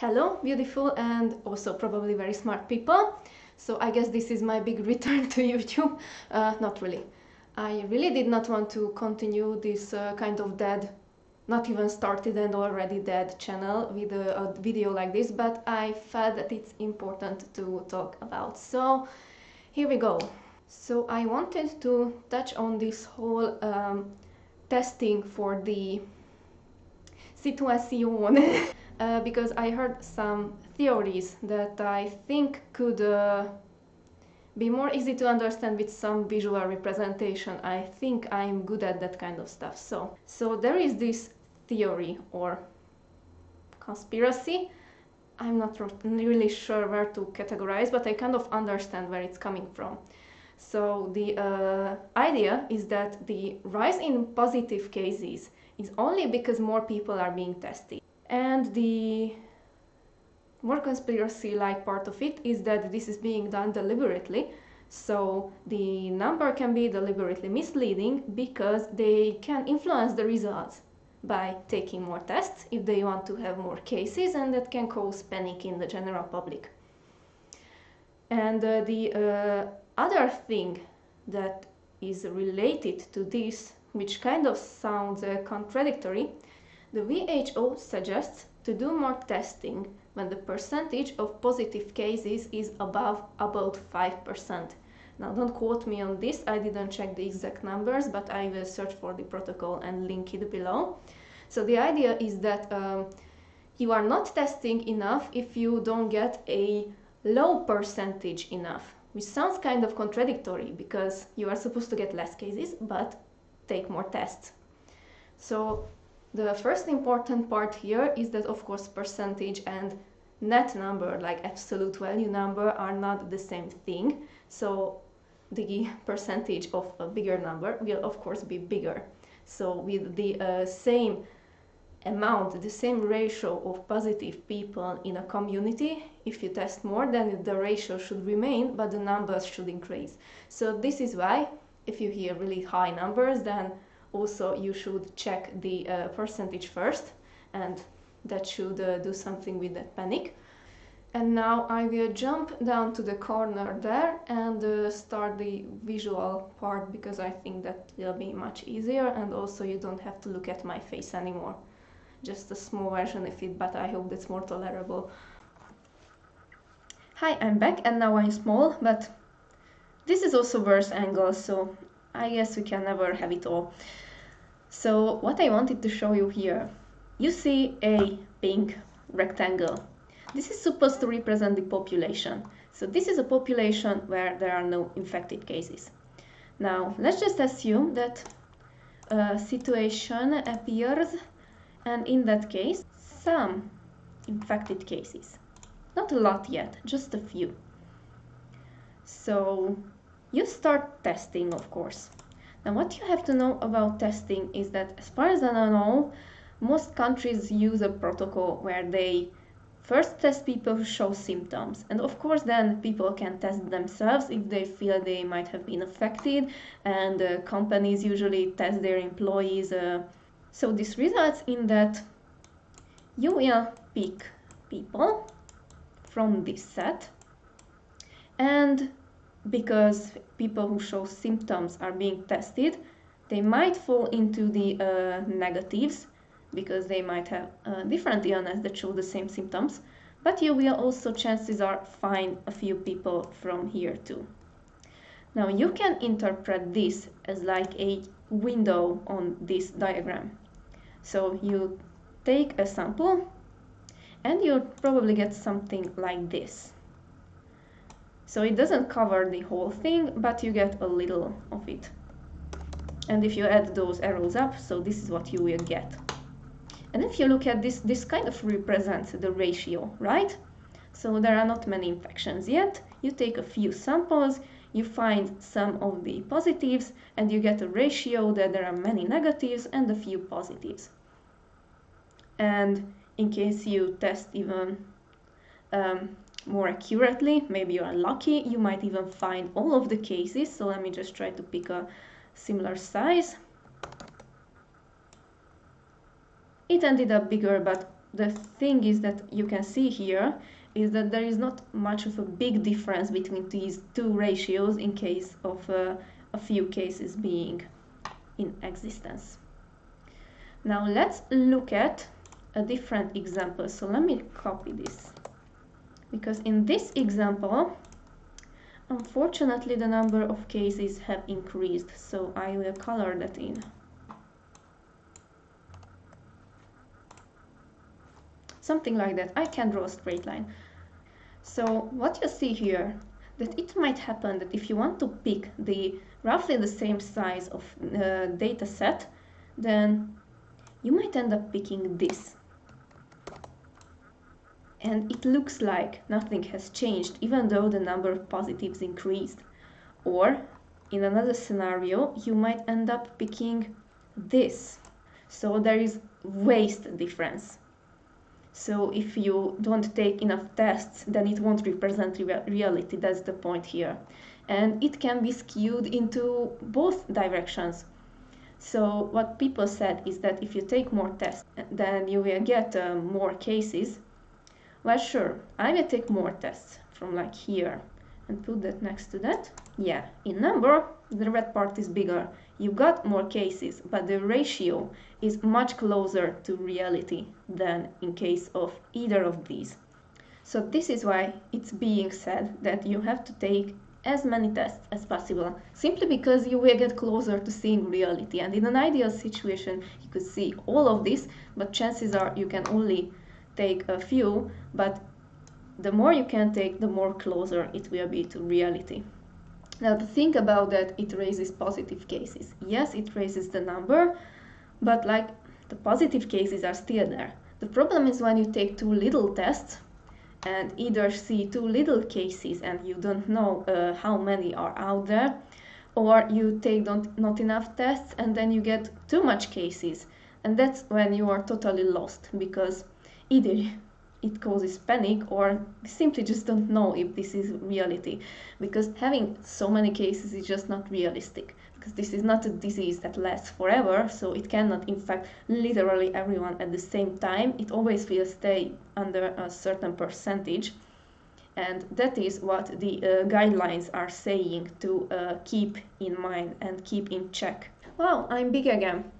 Hello, beautiful and also probably very smart people. So I guess this is my big return to YouTube. Not really. I really did not want to continue this kind of dead, not even started and already dead channel with a video like this, but I felt that it's important to talk about. So here we go. So I wanted to touch on this whole testing for the situation. Because I heard some theories that I think could be more easy to understand with some visual representation. I think I'm good at that kind of stuff. So there is this theory or conspiracy. I'm not really sure where to categorize, but I kind of understand where it's coming from. So the idea is that the rise in positive cases is only because more people are being tested. And the more conspiracy-like part of it is that this is being done deliberately. So the number can be deliberately misleading because they can influence the results by taking more tests if they want to have more cases, and that can cause panic in the general public. And the other thing that is related to this, which kind of sounds contradictory, the WHO suggests to do more testing when the percentage of positive cases is above about 5%. Now don't quote me on this, I didn't check the exact numbers, but I will search for the protocol and link it below. So the idea is that you are not testing enough if you don't get a low percentage enough, which sounds kind of contradictory because you are supposed to get less cases but take more tests. So the first important part here is that, of course, percentage and net number, like absolute value number, are not the same thing. So the percentage of a bigger number will, of course, be bigger. So with the same amount, the same ratio of positive people in a community, if you test more, then the ratio should remain, but the numbers should increase. So this is why, if you hear really high numbers, then also you should check the percentage first, and that should do something with that panic. And now I will jump down to the corner there and start the visual part, because I think that will be much easier, and also you don't have to look at my face anymore. Just a small version of it, but I hope that's more tolerable. Hi, I'm back, and now I'm small, but this is also worse angle, so I guess we can never have it all. So what I wanted to show you here, you see a pink rectangle. This is supposed to represent the population. So this is a population where there are no infected cases. Now let's just assume that a situation appears, and in that case some infected cases. Not a lot yet, just a few. So you start testing, of course. Now what you have to know about testing is that, as far as I know, most countries use a protocol where they first test people who show symptoms, and of course then people can test themselves if they feel they might have been affected, and companies usually test their employees. So this results in that you will pick people from this set, and because people who show symptoms are being tested, they might fall into the negatives, because they might have a different illness that show the same symptoms, but you will also, chances are, find a few people from here too. Now you can interpret this as like a window on this diagram. So you take a sample and you'll probably get something like this. So it doesn't cover the whole thing, but you get a little of it. And if you add those arrows up, so this is what you will get. And if you look at this, this kind of represents the ratio, right? So there are not many infections yet. You take a few samples, you find some of the positives, and you get a ratio that there are many negatives and a few positives. And in case you test even more accurately, maybe you are lucky, you might even find all of the cases. So let me just try to pick a similar size. It ended up bigger, but the thing is that you can see here is that there is not much of a big difference between these two ratios in case of a few cases being in existence. Now let's look at a different example. So let me copy this, because in this example, unfortunately, the number of cases have increased, so I will color that in. Something like that. I can draw a straight line. So what you see here, that it might happen that if you want to pick the roughly the same size of data set, then you might end up picking this. And it looks like nothing has changed, even though the number of positives increased. Or, in another scenario, you might end up picking this. So there is waste difference. So if you don't take enough tests, then it won't represent reality. That's the point here. And it can be skewed into both directions. So what people said is that if you take more tests, then you will get more cases. Well, sure, I will take more tests from like here and put that next to that. Yeah, in number, the red part is bigger. You got more cases, but the ratio is much closer to reality than in case of either of these. So this is why it's being said that you have to take as many tests as possible, simply because you will get closer to seeing reality. And in an ideal situation, you could see all of this, but chances are you can only take a few, but the more you can take, the more closer it will be to reality. Now, to think about that, it raises positive cases. Yes, it raises the number, but like the positive cases are still there. The problem is when you take too little tests and either see too little cases and you don't know how many are out there, or you take not enough tests and then you get too much cases. And that's when you are totally lost, because either it causes panic or simply just don't know if this is reality, because having so many cases is just not realistic, because this is not a disease that lasts forever, so it cannot infect literally everyone at the same time. It always will stay under a certain percentage, and that is what the guidelines are saying to keep in mind and keep in check. Wow, I'm big again.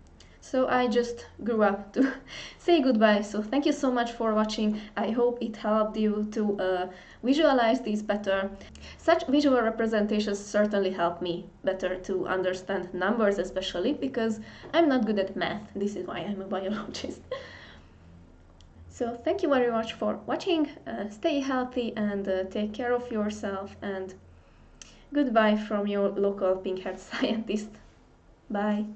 So I just grew up to say goodbye. So thank you so much for watching. I hope it helped you to visualize these better. Such visual representations certainly help me better to understand numbers, especially because I'm not good at math. This is why I'm a biologist. So thank you very much for watching. Stay healthy and take care of yourself. And goodbye from your local pink-haired scientist. Bye.